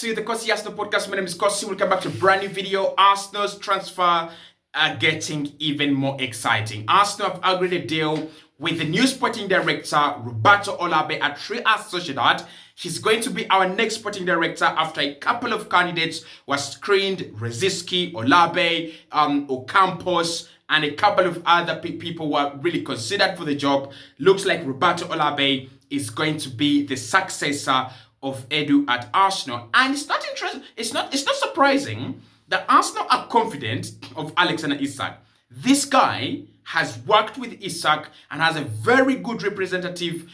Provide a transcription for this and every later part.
to the Kosi Arsenal podcast. My name is Kosi. Welcome back to a brand new video. Arsenal's transfer are getting even more exciting. Arsenal have agreed a deal with the new sporting director, Roberto Olabe at Real Sociedad. He's going to be our next sporting director after a couple of candidates were screened: Rosicky, Olabe, Ocampos, and a couple of other people were really considered for the job. Looks like Roberto Olabe is going to be the successor of Edu at Arsenal. And it's not interesting, it's not surprising that Arsenal are confident of Alexander Isak. This guy has worked with Isak and has a very good representative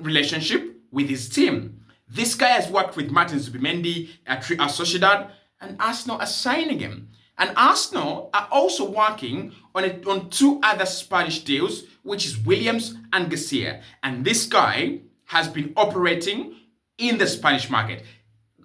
relationship with his team. This guy has worked with Martin Zubimendi at Real Sociedad, and Arsenal are signing him. And Arsenal are also working on two other Spanish deals, which is Williams and Garcia. And this guy has been operating in the Spanish market.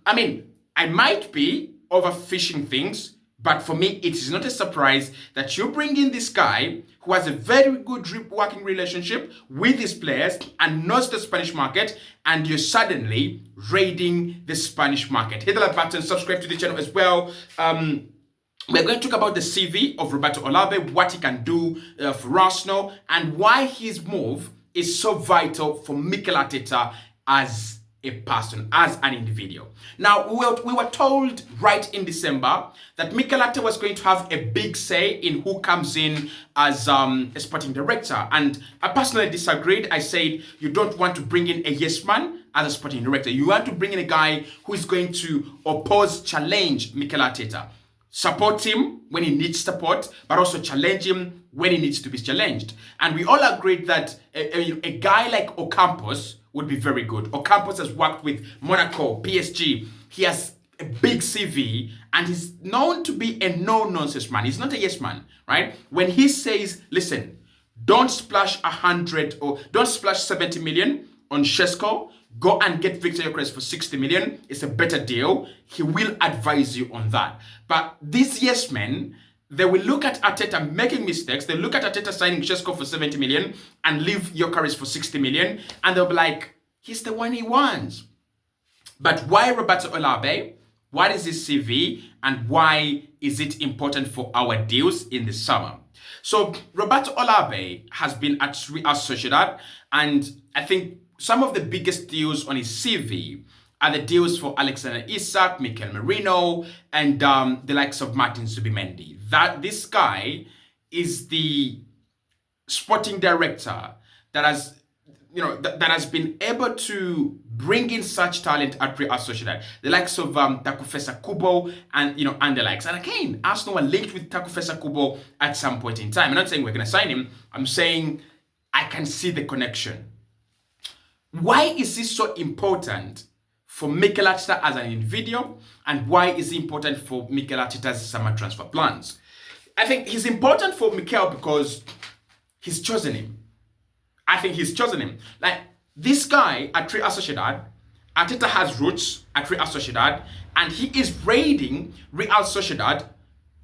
I mean, I might be overfishing things, but for me, it is not a surprise that you bring in this guy who has a very good working relationship with his players and knows the Spanish market, and you're suddenly raiding the Spanish market. Hit the like button, subscribe to the channel as well. We're going to talk about the CV of Roberto Olabe, what he can do for Arsenal, and why his move is so vital for Mikel Arteta as a person, as an individual. Now, we were told right in December that Mikel Arteta was going to have a big say in who comes in as a sporting director. And I personally disagreed. I said, you don't want to bring in a yes man as a sporting director. You want to bring in a guy who is going to challenge Mikel Arteta. Support him when he needs support, but also challenge him when he needs to be challenged. And we all agreed that a guy like Ocampos would be very good. Ocampos has worked with Monaco, PSG. He has a big CV and he's known to be a no-nonsense man. He's not a yes man, right? When he says, listen, don't splash 100 or don't splash 70 million on Shesko, go and get Victor Gyökeres for 60 million. It's a better deal. He will advise you on that. But these yes men, they will look at Arteta making mistakes. They look at Arteta signing Shesko for 70 million and leave Gyökeres for 60 million. And they'll be like, he's the one he wants. But why Roberto Olabe? What is his CV? And why is it important for our deals in the summer? So Roberto Olabe has been at Real Sociedad. And I think some of the biggest deals on his CV are the deals for Alexander Isak, Mikel Merino, and the likes of Martin Zubimendi. That this guy is the sporting director that has, that has been able to bring in such talent at Real Sociedad. The likes of Takufesa Kubo and and the likes. And again, Arsenal were linked with Takufesa Kubo at some point in time. I'm not saying we're going to sign him. I'm saying I can see the connection. Why is this so important for Mikel Arteta as an individual, and why is it important for Mikel Arteta's summer transfer plans? I think he's important for Mikel because he's chosen him. I think he's chosen him. Like, this guy at Real Sociedad, Arteta has roots at Real Sociedad, and he is raiding Real Sociedad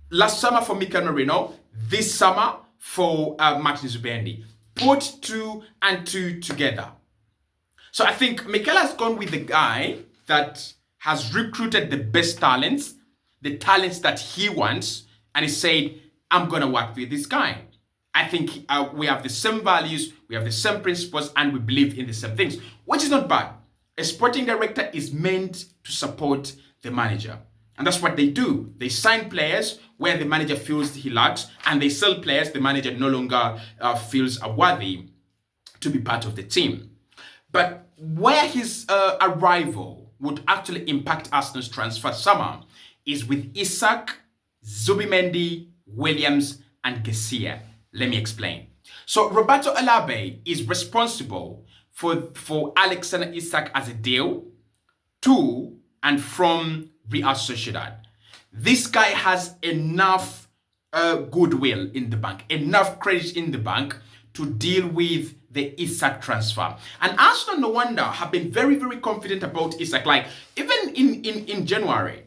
last summer for Mikel Merino, this summer for Martin Zubimendi. Put two and two together. So I think Mikel has gone with the guy that has recruited the best talents, the talents that he wants, and he said, I'm going to work with this guy. I think we have the same values, we have the same principles, and we believe in the same things, which is not bad. A sporting director is meant to support the manager. And that's what they do. They sign players where the manager feels he lacks, and they sell players the manager no longer feels are worthy to be part of the team. But where his arrival would actually impact Arsenal's transfer summer is with Isak, Zubimendi, Williams, and Garcia. Let me explain. So Roberto Olabe is responsible for Alexander Isak as a deal to and from Real Sociedad. This guy has enough goodwill in the bank, enough credit in the bank to deal with the Isak transfer. And Arsenal, no wonder, have been very, very confident about Isak. Like, even in January,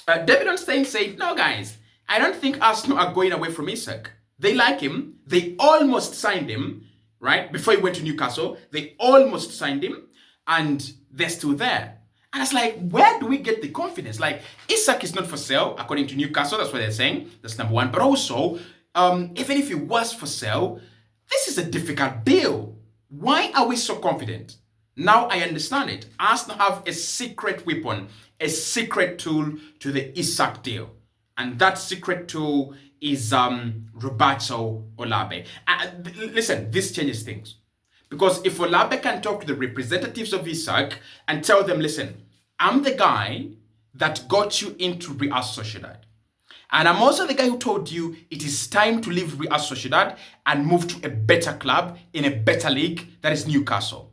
David Onstein said, no, guys, I don't think Arsenal are going away from Isak. They like him. They almost signed him, right? Before he went to Newcastle, they almost signed him, and they're still there. And it's like, where do we get the confidence? Like, Isak is not for sale, according to Newcastle. That's what they're saying. That's number one. But also, even if it was for sale, this is a difficult deal. Why are we so confident? Now I understand it. Arsenal have a secret weapon, a secret tool to the Isak deal. And that secret tool is Roberto Olabe. Listen, this changes things. Because if Olabe can talk to the representatives of Isak and tell them, listen, I'm the guy that got you into Real Sociedad. And I'm also the guy who told you it is time to leave Real Sociedad and move to a better club in a better league, that is Newcastle.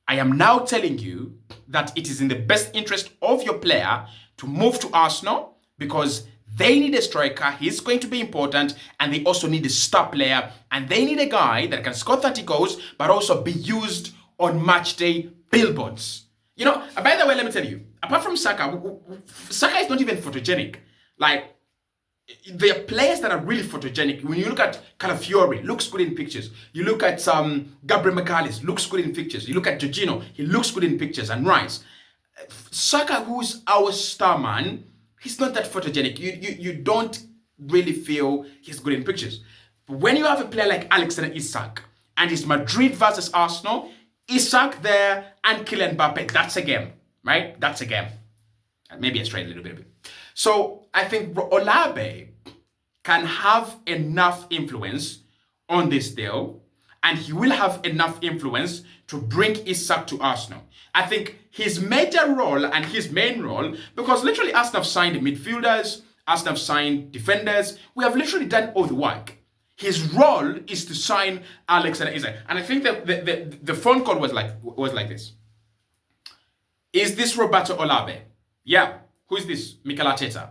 I am now telling you that it is in the best interest of your player to move to Arsenal because they need a striker, he's going to be important, and they also need a star player, and they need a guy that can score 30 goals, but also be used on match day billboards. You know, by the way, let me tell you, apart from Saka, Saka is not even photogenic. Like, there are players that are really photogenic. When you look at Calafiori, looks good in pictures. You look at Gabriel McAllis, looks good in pictures. You look at Jorginho, he looks good in pictures, and Rice. Saka, who's our star man, he's not that photogenic. You don't really feel he's good in pictures. But when you have a player like Alexander Isak, and it's Madrid versus Arsenal, Isak there and Kylian Mbappe, that's a game, right? That's a game. Maybe I strayed a little bit. So I think Olabe can have enough influence on this deal, and he will have enough influence to bring Isak to Arsenal. I think his major role and his main role, because literally Arsenal have signed midfielders, Arsenal have signed defenders, we have literally done all the work. His role is to sign Alexander Isak. And I think that the phone call was like this. Is this Roberto Olabe? Yeah. Who is this? Mikel Arteta.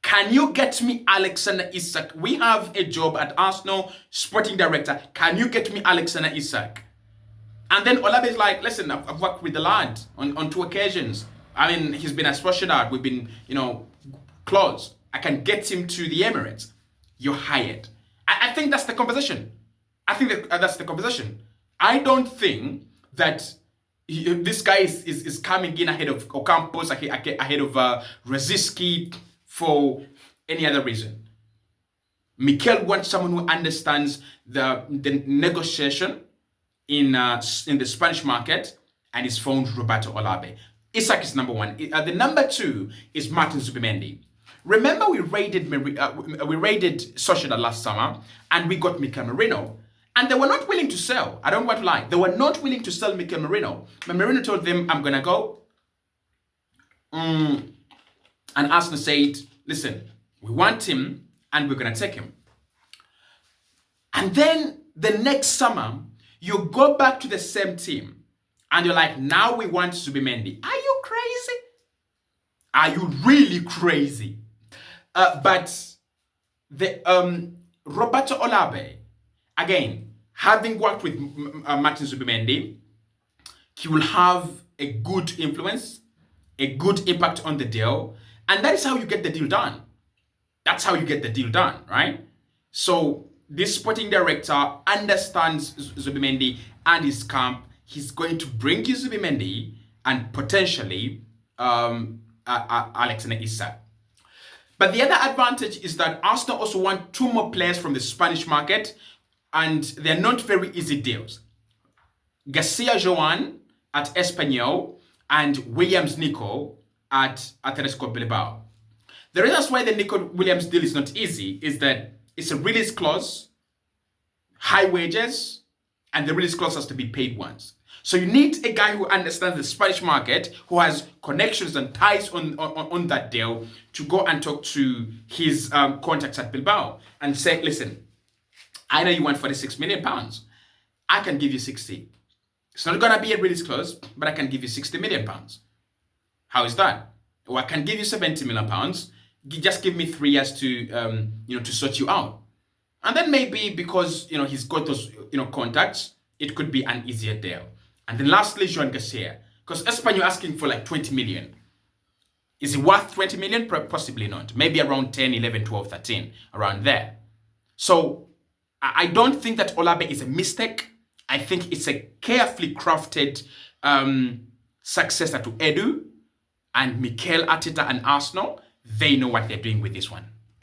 Can you get me Alexander Isak? We have a job at Arsenal, sporting director. Can you get me Alexander Isak? And then Olabe is like, listen, I've worked with the lad on 2 occasions. I mean, he's been at Sociedad. We've been, close. I can get him to the Emirates. You're hired. I think that's the conversation. That's the conversation. I don't think that this guy is coming in ahead of Ocampos, ahead of Rosicky for any other reason. Mikel wants someone who understands the negotiation in the Spanish market, and is found Roberto Olabe. Isak is number one. The number 2 is Martin Zubimendi. Remember we raided Sociedad last summer, and we got Mikel Merino. And they were not willing to sell. I don't want to lie. They were not willing to sell Mikel Merino. But Merino told them, I'm going to go. And Arsenal said, listen, we want him and we're going to take him. And then the next summer, you go back to the same team. And you're like, now we want Zubimendi. Are you crazy? Are you really crazy? But the Roberto Olabe, again, having worked with Martin Zubimendi, he will have a good influence, a good impact on the deal, and that is how you get the deal done. That's how you get the deal done, right? So this sporting director understands Zubimendi and his camp. He's going to bring you Zubimendi and potentially Alexander Isak. But the other advantage is that Arsenal also want 2 more players from the Spanish market, and they're not very easy deals. Garcia Joan at Espanyol and Williams Nico at Athletic Bilbao. The reason why the Nico Williams deal is not easy is that it's a release clause, high wages, and the release clause has to be paid once. So you need a guy who understands the Spanish market, who has connections and ties on that deal, to go and talk to his contacts at Bilbao and say, listen, I know you want 46 million pounds. I can give you 60. It's not going to be a release clause, but I can give you 60 million pounds. How is that? Or I can give you 70 million pounds. Just give me 3 years to, to sort you out. And then maybe because, he's got those, contacts, it could be an easier deal. And then lastly, Joan Garcia. Because Espanyol asking for like 20 million. Is it worth 20 million? Possibly not. Maybe around 10, 11, 12, 13, around there. So I don't think that Olabe is a mistake. I think it's a carefully crafted successor to Edu. And Mikel Arteta and Arsenal, they know what they're doing with this one.